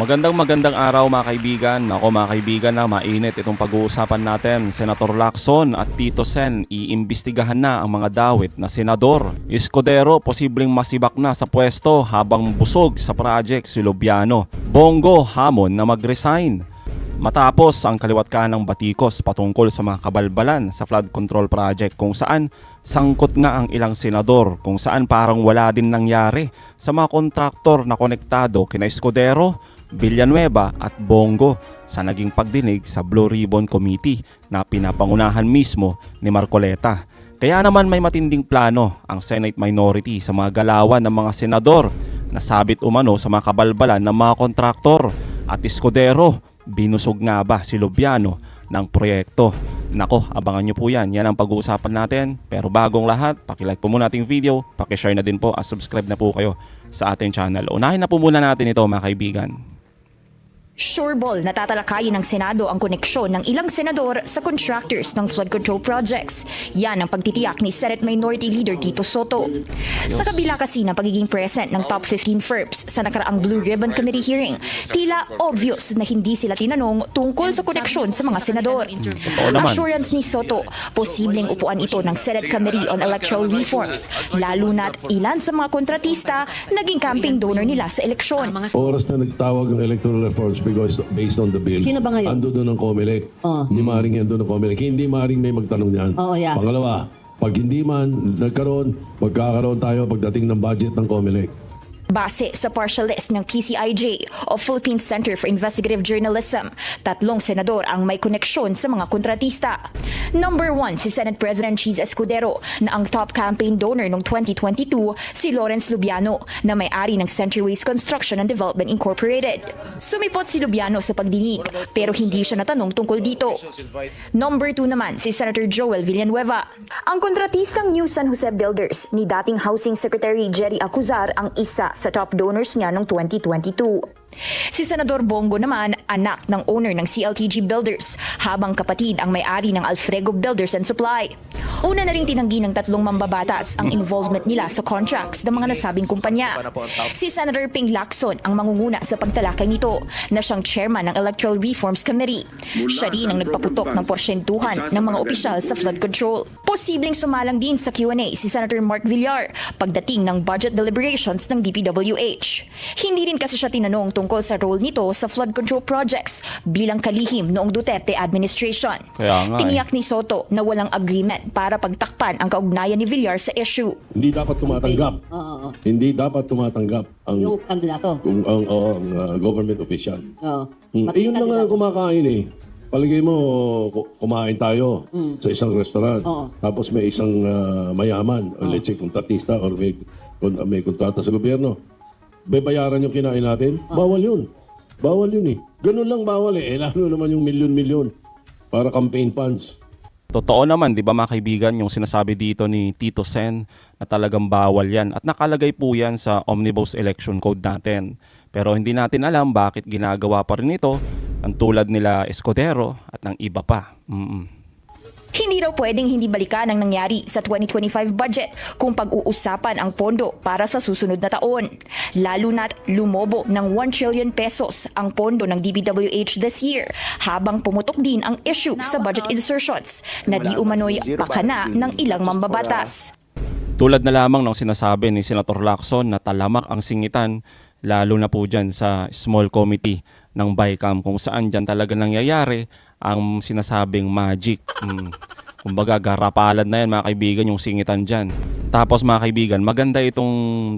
Magandang araw mga kaibigan. Ako mga kaibigan na mainit itong pag-uusapan natin. Senator Lacson at Tito Sen, iimbestigahan na ang mga dawit na senador. Escudero posibleng masibak na sa pwesto habang busog sa project si Lubiano. Bongo hamon na mag-resign. Matapos ang kaliwat kanang batikos patungkol sa mga kabalbalan sa flood control project kung saan sangkot nga ang ilang senador, kung saan parang wala din nangyari sa mga kontraktor na konektado kina Escudero, Villanueva at Bongo sa naging pagdinig sa Blue Ribbon Committee na pinapangunahan mismo ni Marcoleta. Kaya naman may matinding plano ang Senate minority sa mga galawan ng mga senador na sabit umano sa mga kabalbalan ng mga kontraktor. At Escudero, binusog nga ba si Lubiano ng proyekto? Nako, abangan nyo po yan. Yan ang pag-uusapan natin. Pero bagong lahat, pakilike po muna ating video, pakishare na din po at subscribe na po kayo sa ating channel. Unahin na po muna natin ito mga kaibigan. Sureball na tatalakayin ng Senado ang koneksyon ng ilang senador sa contractors ng flood control projects. Yan ang pagtitiyak ni Senate Minority Leader Tito Soto. Sa kabila kasi ng pagiging present ng top 15 firms sa nakaraang Blue Ribbon Committee hearing, tila obvious na hindi sila tinanong tungkol sa koneksyon sa mga senador. Assurance ni Soto, posibleng upuan ito ng Senate Committee on Electoral Reforms, lalo na't ilan sa mga kontratista naging campaign donor nila sa eleksyon. Oras na nagtawag ng electoral reforms because based on the bill. Sino ba ngayon? Ando doon ang COMELEC. Hindi maaaring yan doon ang COMELEC. Hindi maaaring may magtanong yan. Yeah. Pangalawa, pag hindi man nagkaroon, magkakaroon tayo pagdating ng budget ng COMELEC. Base sa partial list ng PCIJ o Philippine Center for Investigative Journalism, 3 senador ang may koneksyon sa mga kontratista. Number 1, si Senate President Cheese Escudero na ang top campaign donor noong 2022, si Lawrence Lubiano na may-ari ng Centuryways Construction and Development Incorporated. Sumipot si Lubiano sa pagdinig pero hindi siya natanong tungkol dito. Number 2 naman, si Senator Joel Villanueva. Ang kontratistang New San Jose Builders ni dating Housing Secretary Jerry Acuzar ang isa sa top donors niya noong 2022. Si Senador Bongo naman, anak ng owner ng CLTG Builders, habang kapatid ang may-ari ng Alfrego Builders and Supply. Una na ring tinanggi ng 3 mambabatas ang involvement nila sa contracts ng mga nasabing kumpanya. Si Senator Ping Lacson ang mangunguna sa pagtalakay nito na siyang chairman ng Electoral Reforms Committee. Siya rin ang nagpaputok ng porsyentuhan ng mga opisyal sa flood control. Posibleng sumalang din sa Q&A si Senator Mark Villar pagdating ng budget deliberations ng DPWH. Hindi rin kasi siya tinanong tungkol sa role nito sa flood control projects bilang kalihim noong Duterte administration. Tiniyak ni Soto na walang agreement para pagtakpan ang kaugnayan ni Villar sa issue. Hindi dapat tumatanggap. Hindi dapat tumatanggap ang Yung kandidato. ang government official. Yun lang ang kumakain eh. Palagay mo, kumain tayo sa isang restaurant. Tapos may isang mayaman, o let's say kontratista or may kontrata sa gobyerno. Bebayaran yung kinain natin? Bawal yun. Bawal yun eh. Ganun lang bawal eh. Lalo naman yung milyon-milyon para campaign funds. Totoo naman, di ba mga kaibigan, yung sinasabi dito ni Tito Sen na talagang bawal yan. At nakalagay po yan sa Omnibus Election Code natin. Pero hindi natin alam bakit ginagawa pa rin ito ang tulad nila Escudero at ng iba pa. Hindi raw pwedeng hindi balikan ang nangyari sa 2025 budget kung pag-uusapan ang pondo para sa susunod na taon. Lalo na't lumobo ng 1 trillion pesos ang pondo ng DPWH this year habang pumutok din ang issue sa budget insertions na di umano'y pakana ng ilang mambabatas. Tulad na lamang ng sinasabi ni Senator Lacson na talamak ang singitan lalo na po dyan sa small committee ng BICAM kung saan dyan talaga nangyayari ang sinasabing magic. Kumbaga garapalan na yan mga kaibigan yung singitan dyan. Tapos mga kaibigan, maganda itong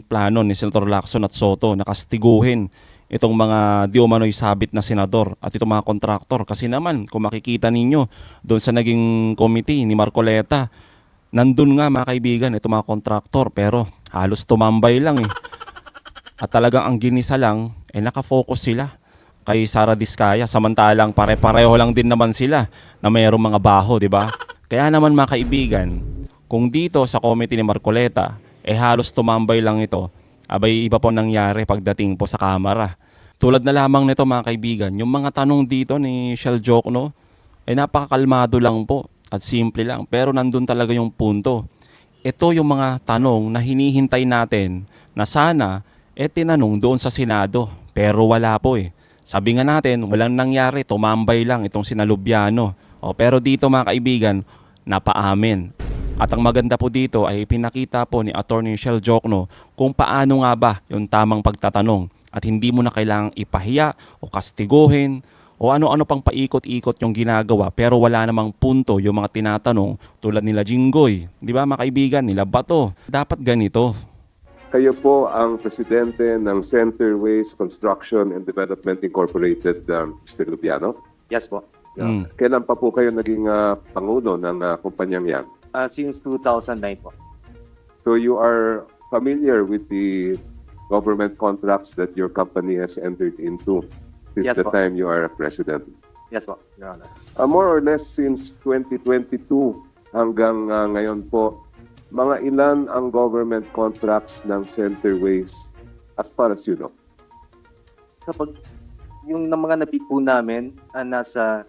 plano ni Senator Lacson at Soto na kastiguhin itong mga di umano'y sabit na senador at itong mga kontraktor. Kasi naman kung makikita ninyo doon sa naging committee ni Marcoleta, nandun nga mga kaibigan itong mga kontraktor pero halos tumambay lang eh. At talagang ang ginisa lang nakafocus sila kay Sara Diskaya, samantalang pare-pareho lang din naman sila na mayroong mga baho, di ba? Kaya naman mga kaibigan, kung dito sa committee ni Marcoleta halos tumambay lang ito, abay iba po nangyari pagdating po sa Kamara. Tulad na lamang nito mga kaibigan, yung mga tanong dito ni Shell Jokno napakakalmado lang po at simple lang, pero nandun talaga yung punto. Ito yung mga tanong na hinihintay natin na sana tinanong doon sa Senado, pero wala po Sabi nga natin, walang nangyari, tumambay lang itong sina Lubiano. Pero dito mga kaibigan, napaamin. At ang maganda po dito ay pinakita po ni Attorney Shell Jokno kung paano nga ba yung tamang pagtatanong. At hindi mo na kailangang ipahiya o kastiguhin o ano-ano pang paikot-ikot yung ginagawa pero wala namang punto yung mga tinatanong tulad nila Jinggoy. Di ba mga kaibigan, nila Bato. Dapat ganito. Kayo po ang presidente ng Centerways Construction and Development Incorporated, Mr. Lubiano. Yes po. Kailan pa po kayo naging pangulo ng kumpanyang yan? Since 2009 po. So you are familiar with the government contracts that your company has entered into since Yes the po. time you are president. Yes po, Your Honor. More or less since 2022 hanggang ngayon po, mga ilan ang government contracts ng Centerways as far as you know? Yung na mga nabid po namin, nasa,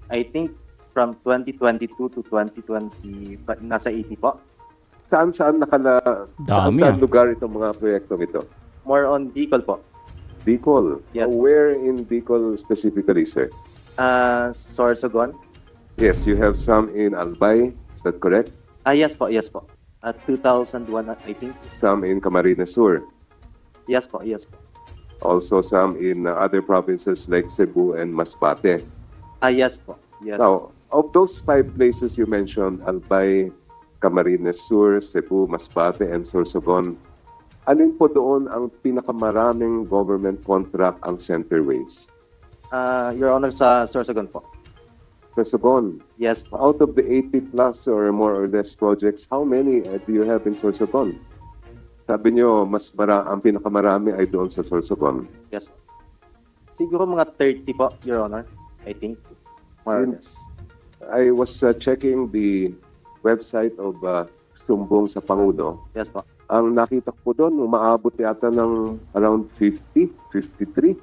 I think, from 2022 to 2020, nasa 80 po. Saan Dami, saan lugar itong mga proyektong ito? More on Bicol po. Bicol? Yes. Where in Bicol specifically, sir? Sorsogon. Yes, you have some in Albay, is that correct? Yes po, yes po. 2001, I think. Some in Camarines Sur. Yes po, yes po. Also some in other provinces like Cebu and Masbate. Yes po, yes. Now, of those 5 places you mentioned, Albay, Camarines Sur, Cebu, Masbate, and Sorsogon, alin po doon ang pinakamaraming government contract ang Centerways? Your Honor, sa Sorsogon po. Sorsogon. Yes po. Out of the 80 plus or more or less projects, how many do you have in Sorsogon? Sabi nyo, ang pinakamarami ay doon sa Sorsogon. Yes po. Siguro mga 30 po, Your Honor. I think. More or less. I was checking the website of Sumbong sa Pangulo. Yes po. Ang nakita ko doon, umaabot yata ng around 50, 53.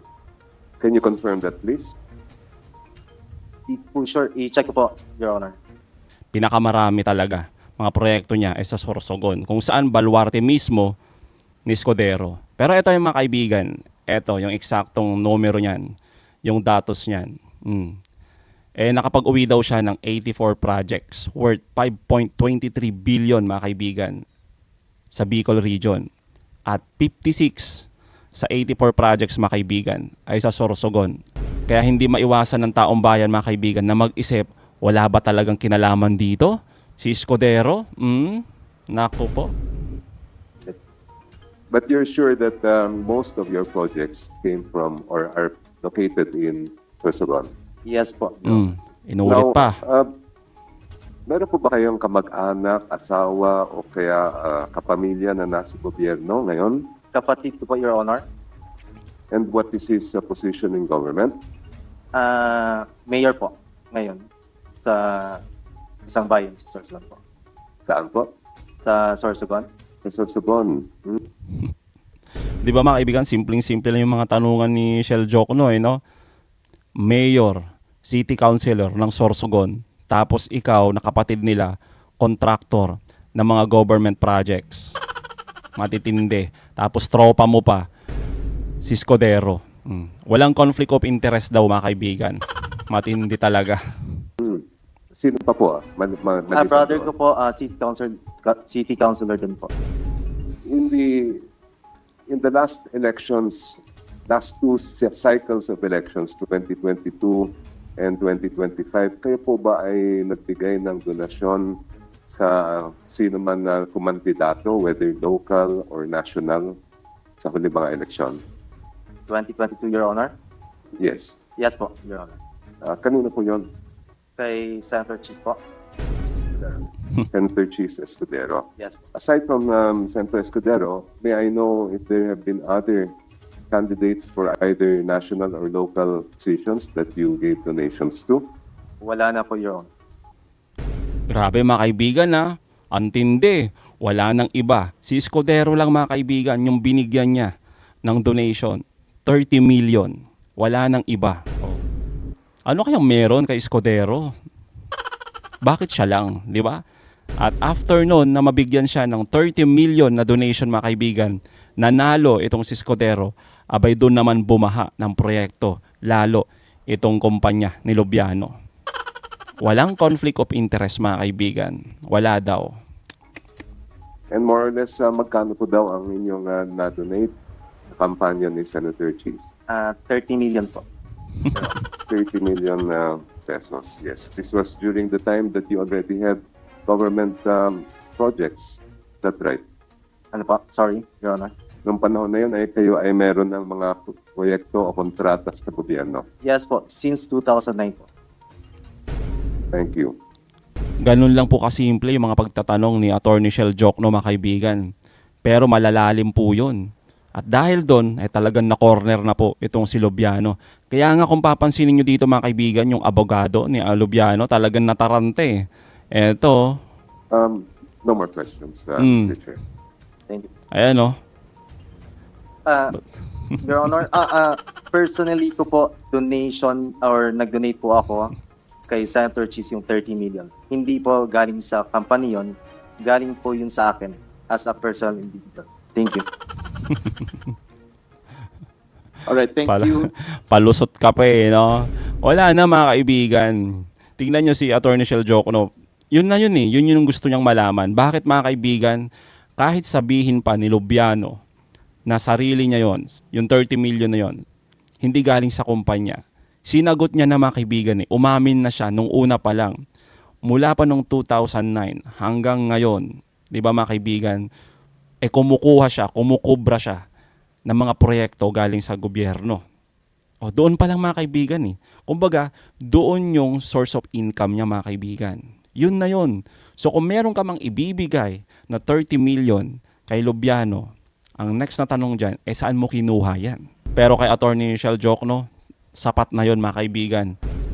Can you confirm that, please? Di po sure. I-check ko po, Your Honor. Pinakamarami talaga mga proyekto niya ay sa Sorsogon, kung saan baluarte mismo ni Escudero. Pero ito yung mga kaibigan, ito yung eksaktong numero niyan, yung datos niyan. Nakapag-uwi daw siya ng 84 projects worth 5.23 billion mga kaibigan sa Bicol region. At 56 sa 84 projects mga kaibigan ay sa Sorsogon. Kaya hindi maiwasan ng taong bayan mga kaibigan na mag-isip, wala ba talagang kinalaman dito? Si Escudero? Naku po. But you're sure that most of your projects came from or are located in Sorsogon? Yes po. Inulit pa. Meron po ba kayong kamag-anak, asawa o kaya kapamilya na nasa gobyerno ngayon? Kapatid ko po, Your Honor. And what is his position in government? Mayor po ngayon sa isang bayan sa Sorsogon po. Saan po? Sa Sorsogon. Sa Sorsogon. Di ba mga kaibigan, simpleng-simple lang yung mga tanungan ni Shell Jokno, no? Mayor, City Councilor ng Sorsogon, tapos ikaw na kapatid nila, contractor ng mga government projects. Matitindi. Tapos tropa mo pa, si Escudero. Walang conflict of interest daw mga kaibigan. Matindi talaga. Sino pa po? Brother ko po, city councilor din po. In the last elections, last 2 cycles of elections, 2022 and 2025, kayo po ba ay nagbigay ng donasyon sa sino man na kumandidato, whether local or national, sa huli mga eleksyon? 2022, Your Honor? Yes. Yes po, Your Honor. Kanino po yun? Kay Senator Cheese po? Senator Cheese Escudero. Yes po. Aside from Senator Escudero, may I know if there have been other candidates for either national or local positions that you gave donations to? Wala na po, Your Honor. Grabe mga kaibigan ha. Antindi. Wala nang iba. Si Escudero lang mga kaibigan yung binigyan niya ng donation. 30 million. Wala nang iba. Ano kayang meron kay Escudero? Bakit siya lang, di ba? At after noon na mabigyan siya ng 30 million na donation mga kaibigan, nanalo itong si Escudero abay doon naman bumaha ng proyekto, lalo itong kumpanya ni Lubiano. Walang conflict of interest mga kaibigan. Wala daw. And more or less, magkano po daw ang inyong na-donate sa kampanya ni Senator Cheese? 30 million po. 30 million pesos. Yes, this was during the time that you already had government projects. Is that right? Ano po? Sorry, Your Honor. Noong panahon na yun, ay kayo ay meron ng mga proyekto o kontrata sa gobyerno. Yes po, since 2009 po. Thank you. Ganun lang po kasimple yung mga pagtatanong ni Attorney Shell Jokno mga kaibigan. Pero malalalim po yun. At dahil doon, ay talagang na-corner na po itong si Lubiano. Kaya nga kung papansinin nyo dito mga kaibigan, yung abogado ni Lubiano talagang natarante. Eto, No more questions, Mr. Chair. Thank you. ayan o. Your Honor, personally ko po, donation or nag-donate po ako kay Senator Cheese yung 30 million. Hindi po galing sa company yon, galing po yun sa akin as a personal individual. Thank you. Alright, thank you. Palusot ka pa eh, no? Wala na mga kaibigan. Tingnan nyo si Attorney Shell Jokno. Yun na yun eh. Yun yung gusto niyang malaman. Bakit mga kaibigan, kahit sabihin pa ni Lubiano na sarili niya yon, yung 30 million na yon, hindi galing sa kumpanya. Sinagot niya na mga kaibigan eh. Umamin na siya nung una pa lang. Mula pa nung 2009 hanggang ngayon, di ba mga kaibigan, kumukuha siya, kumukubra siya ng mga proyekto galing sa gobyerno. O doon pa lang mga kaibigan eh. Kumbaga, doon yung source of income niya mga kaibigan. Yun na yun. So kung meron ka mang ibibigay na 30 million kay Lubiano, ang next na tanong dyan, saan mo kinuha yan? Pero kay Attorney Shell Jokno, sapat na yun mga kaibigan.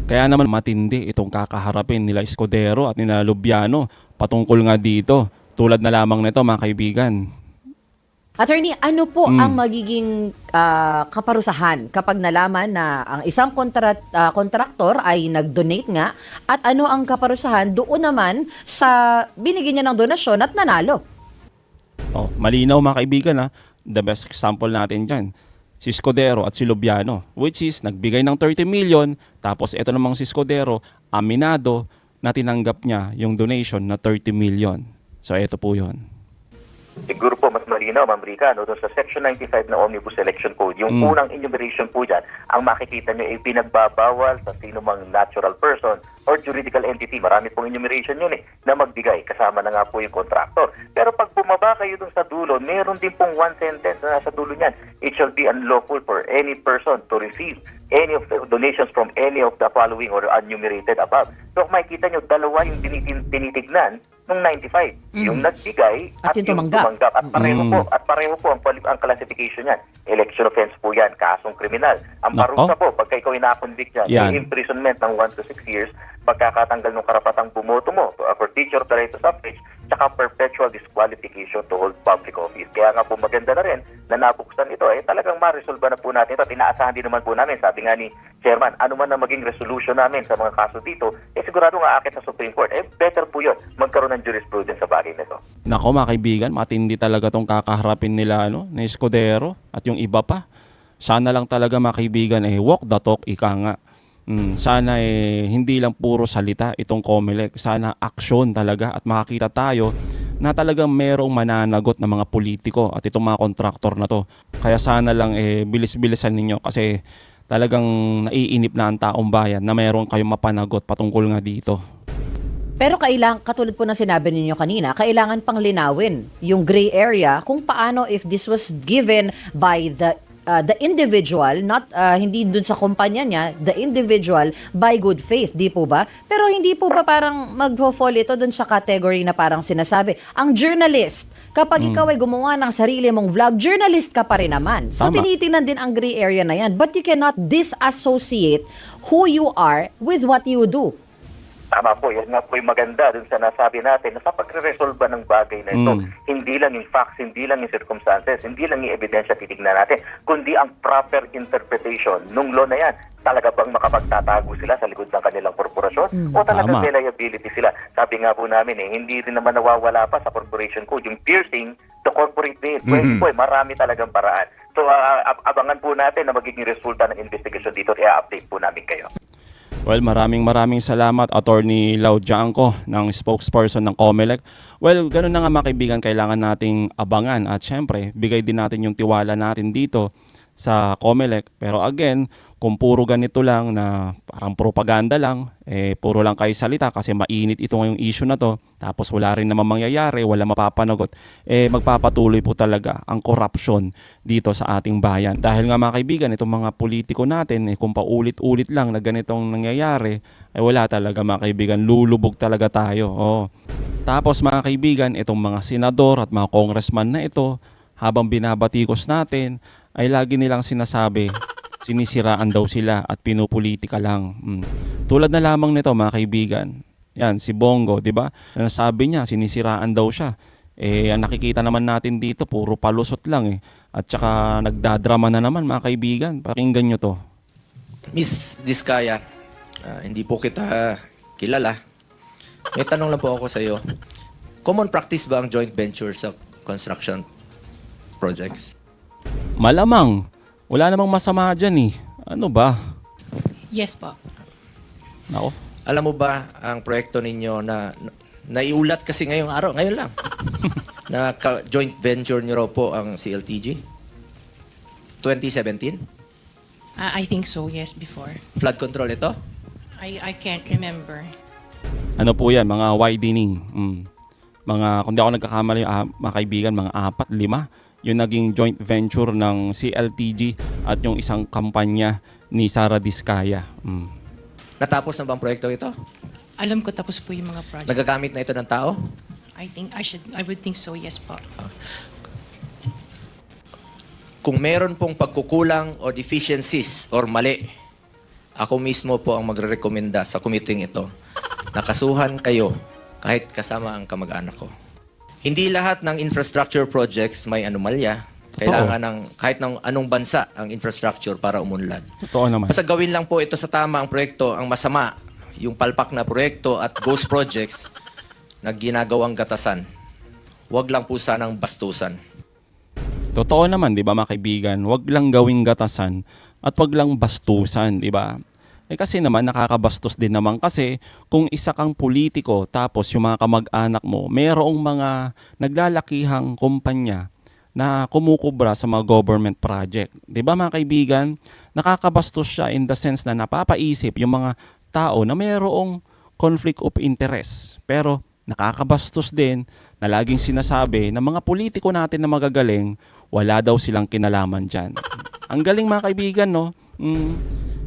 Kaya naman matindi itong kakaharapin nila Escudero at nila Lubiano patungkol nga dito. Tulad na lamang nito mga kaibigan. Attorney, ano po ang magiging kaparusahan kapag nalaman na ang isang kontraktor ay nag-donate nga at ano ang kaparusahan doon naman sa binigyan niya ng donasyon at nanalo? Oh, malinaw mga kaibigan ha. The best example natin dyan, si Escudero at si Lubiano, which is nagbigay ng 30 million, tapos ito namang si Escudero, aminado na tinanggap niya yung donation na 30 million. So ito po yun. Siguro po mas malinaw, Ma'am Rica, no, doon sa Section 95 ng Omnibus Election Code, yung unang enumeration po dyan, ang makikita nyo ay pinagbabawal sa sino mang natural person or juridical entity. Marami pong enumeration yun na magbigay. Kasama na nga po yung contractor. Pero pag bumaba kayo doon sa dulo, meron din pong one sentence na nasa dulo niyan. It shall be unlawful for any person to receive any of the donations from any of the following or enumerated above. So kung makikita nyo, dalawa yung tinitignan nung 95. Yung nagbigay At yung tumanggap. At pareho po ang classification niyan. Election offense po yan, kasong kriminal. Ang parusa po, pagka ikaw ina-convict yan, imprisonment ng 1 to 6 years, pagkakatanggal ng karapatang bumoto mo, for teacher of the right to suffrage, tsaka perpetual disqualification to hold public office. Kaya nga po maganda na rin na nabuksan ito, talagang ma-resolve na po natin ito. At inaasahan din naman po namin, sabi nga ni Chairman, ano man na maging resolution namin sa mga kaso dito, sigurado nga akit sa Supreme Court. Better po yun, magkaroon ng jurisprudence sa bagay nito. Nako mga kaibigan, matindi talaga tong kakaharapin nila ni Escudero at yung iba pa. Sana lang talaga mga kaibigan walk the talk, ika nga. Sana hindi lang puro salita itong COMELEC. Sana aksyon talaga at makakita tayo na talagang merong mananagot na mga politiko at itong mga kontraktor na to. Kaya sana lang bilis-bilisan ninyo kasi talagang naiinip na ang taong bayan na meron kayong mapanagot patungkol nga dito. Pero katulad po ng sinabi ninyo kanina, kailangan pang linawin yung gray area kung paano if this was given by the individual, not hindi dun sa kumpanya niya, the individual by good faith, di po ba? Pero hindi po ba parang mag-fall ito dun sa category na parang sinasabi, ang journalist, kapag ikaw ay gumawa ng sarili mong vlog, journalist ka pa rin naman. So Tama. tinitingnan din ang gray area na yan. But you cannot disassociate who you are with what you do. Tama po, yan nga po yung maganda dun sa nasabi natin na sa pagre-resolve ng bagay na ito, hindi lang yung facts, hindi lang yung circumstances, hindi lang yung ebidensya titignan natin, kundi ang proper interpretation nung law na yan. Talaga bang makapagtatago sila sa likod ng kanilang korporasyon? O talagang may liability sila? Sabi nga po namin hindi rin naman nawawala pa sa corporation code yung piercing the corporate veil. Pwede po marami talagang paraan. So abangan po natin na magiging resulta ng investigation dito at i-update po namin kayo. Well, maraming salamat, Attorney Lau Gianco, ng spokesperson ng COMELEC. Well, ganun na nga mga kaibigan, kailangan nating abangan at syempre, bigay din natin yung tiwala natin dito sa COMELEC. Pero again, kung puro ganito lang na parang propaganda lang, puro lang kayo salita kasi mainit ito ngayong issue na to, tapos wala rin naman mangyayari, wala mapapanagot, magpapatuloy po talaga ang corruption dito sa ating bayan. Dahil nga mga kaibigan, itong mga politiko natin, kung paulit-ulit lang na ganitong nangyayari, wala talaga mga kaibigan, lulubog talaga tayo. Oh. Tapos mga kaibigan, itong mga senador at mga congressman na ito, habang binabatikos natin, ay lagi nilang sinasabi, sinisiraan daw sila at pinupolitika lang. Tulad na lamang nito mga kaibigan. Yan, si Bongo, di ba? Nasabi niya, sinisiraan daw siya. Ang nakikita naman natin dito, puro palusot lang At saka nagdadrama na naman mga kaibigan. Pakinggan nyo to. Miss Diskaya, hindi po kita kilala. May tanong lang po ako sa iyo. Common practice ba ang joint venture sa construction projects? Malamang. Wala namang masama dyan Ano ba? Yes po. Nako. Alam mo ba ang proyekto ninyo na naiulat kasi ngayong araw, ngayon lang, na joint venture nyo raw po ang CLTG? 2017? I think so, yes, before. Flood control ito? I can't remember. Ano po yan? Mga widening. Mga, kung di ako nagkakamali, mga kaibigan, mga 4-5. Yung naging joint venture ng CLTG at yung isang kampanya ni Sara Diskaya. Natapos na ba ang proyekto ito? Alam ko tapos po yung mga project. Nagagamit na ito ng tao? I would think so, yes po. Kung meron pong pagkukulang o deficiencies or mali, ako mismo po ang magre-recommenda sa committee ito. Nakasuhan kayo kahit kasama ang kamag-anak ko. Hindi lahat ng infrastructure projects may anomalya. Kailangan ng kahit ng anong bansa ang infrastructure para umunlad. Totoo naman. Basta gawin lang po ito sa tama ang proyekto. Ang masama, yung palpak na proyekto at ghost projects na ginagawang gatasan. Huwag lang po sanang bastusan. Totoo naman, di ba mga kaibigan? Huwag lang gawing gatasan at huwag lang bastusan, di ba? Kasi naman nakakabastos din naman kasi kung isa kang politiko tapos yung mga kamag-anak mo, mayroong mga naglalakihang kumpanya na kumukubra sa mga government project. 'Di ba mga kaibigan? Nakakabastos siya in the sense na napapaisip yung mga tao na mayroong conflict of interest. Pero nakakabastos din na laging sinasabi ng mga politiko natin na magagaling, wala daw silang kinalaman dyan. Ang galing mga kaibigan, no?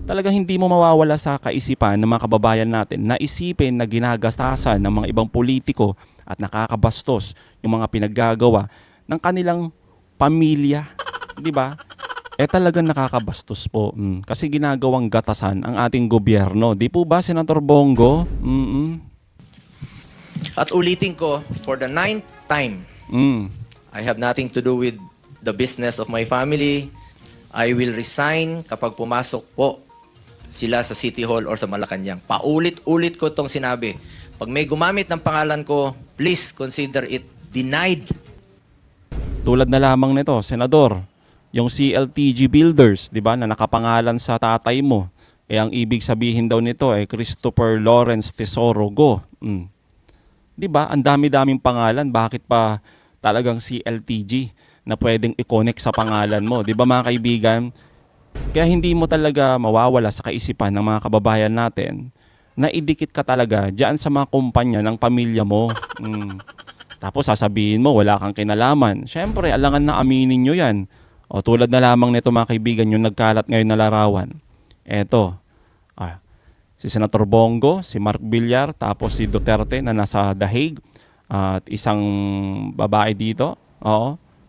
Talagang hindi mo mawawala sa kaisipan ng mga kababayan natin na isipin na ginagastasan ng mga ibang politiko at nakakabastos yung mga pinaggagawa ng kanilang pamilya, di ba? Talagang nakakabastos po. Kasi ginagawang gatasan ang ating gobyerno. Di po ba, Senator Bongo? At ulitin ko, for the 9th time, I have nothing to do with the business of my family. I will resign kapag pumasok po sila sa City Hall or sa Malacanang. Paulit-ulit ko itong sinabi. Pag may gumamit ng pangalan ko, please consider it denied. Tulad na lamang nito, Senador, yung CLTG Builders, di ba, na nakapangalan sa tatay mo. Ang ibig sabihin daw nito Christopher Lawrence Tesoro Go. Di ba? Ang dami-daming pangalan. Bakit pa talagang CLTG na pwedeng i-connect sa pangalan mo? Di ba mga kaibigan? Kaya hindi mo talaga mawawala sa kaisipan ng mga kababayan natin na idikit ka talaga dyan sa mga kumpanya ng pamilya mo. Tapos sasabihin mo, wala kang kinalaman. Siyempre, alangan na aminin nyo yan. O tulad na lamang nito mga kaibigan, yung nagkalat ngayon na larawan. Eto, si Senator Bongo, si Mark Villar, tapos si Duterte na nasa The Hague, at isang babae dito,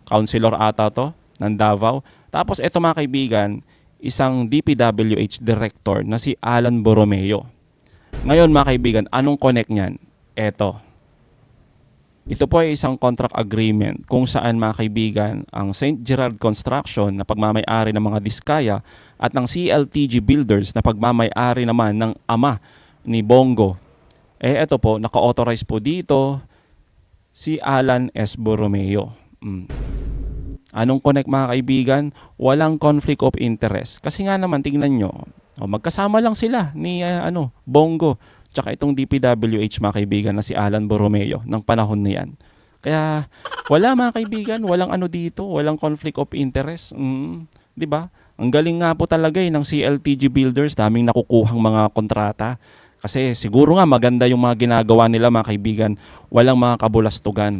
councilor ata to, ng Davao. Tapos eto mga kaibigan, isang DPWH director na si Alan Borromeo. Ngayon mga kaibigan, anong connect niyan? Eto. Ito po ay isang contract agreement kung saan mga kaibigan ang St. Gerard Construction na pagmamay-ari ng mga Diskaya at ng CLTG Builders na pagmamay-ari naman ng ama ni Bongo. Ito po, naka-authorize po dito si Alan S. Borromeo. Anong connect mga kaibigan? Walang conflict of interest. Kasi nga naman, tingnan nyo, magkasama lang sila ni Bongo, tsaka itong DPWH mga kaibigan na si Alan Borromeo ng panahon na yan. Kaya wala mga kaibigan, walang dito, walang conflict of interest. 'Di ba? Ang galing nga po talaga ng CLTG Builders, daming nakukuhang mga kontrata. Kasi siguro nga maganda yung mga ginagawa nila mga kaibigan, walang mga kabulastugan.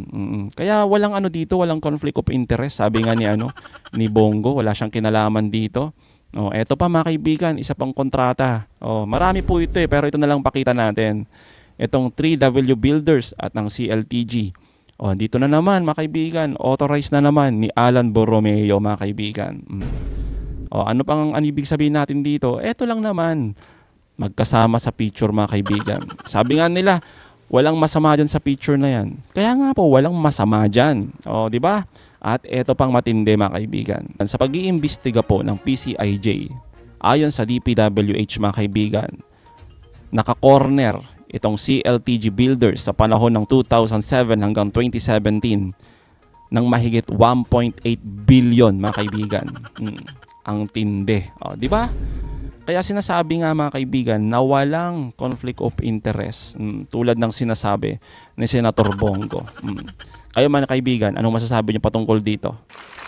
Kaya walang dito, walang conflict of interest. Sabi nga ni Bongo, wala siyang kinalaman dito. Eto pa mga kaibigan, isa pang kontrata. Marami po ito pero ito na lang pakita natin. Itong 3W Builders at ng CLTG. Dito na naman mga kaibigan, authorized na naman ni Alan Borromeo mga kaibigan. Ano pang ibig sabihin natin dito? Eto lang naman, magkasama sa picture mga kaibigan. Sabi nga nila, walang masama dyan sa picture na yan. Kaya nga po, walang masama dyan. Di ba? At eto pang matindi mga kaibigan. Sa pag-iimbestiga po ng PCIJ, ayon sa DPWH mga kaibigan, naka-corner itong CLTG Builders sa panahon ng 2007 hanggang 2017 ng mahigit 1.8 billion mga kaibigan. Ang tindi. Di ba? Kaya sinasabi nga mga kaibigan na walang conflict of interest tulad ng sinasabi ni Senator Bongo. Kayo mga kaibigan, anong masasabi niyo patungkol dito?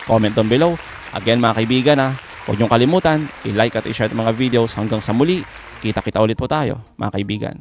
Comment down below. Again mga kaibigan huwag niyong kalimutan, i-like at i-share ang mga videos hanggang sa muli. Kita-kita ulit po tayo mga kaibigan.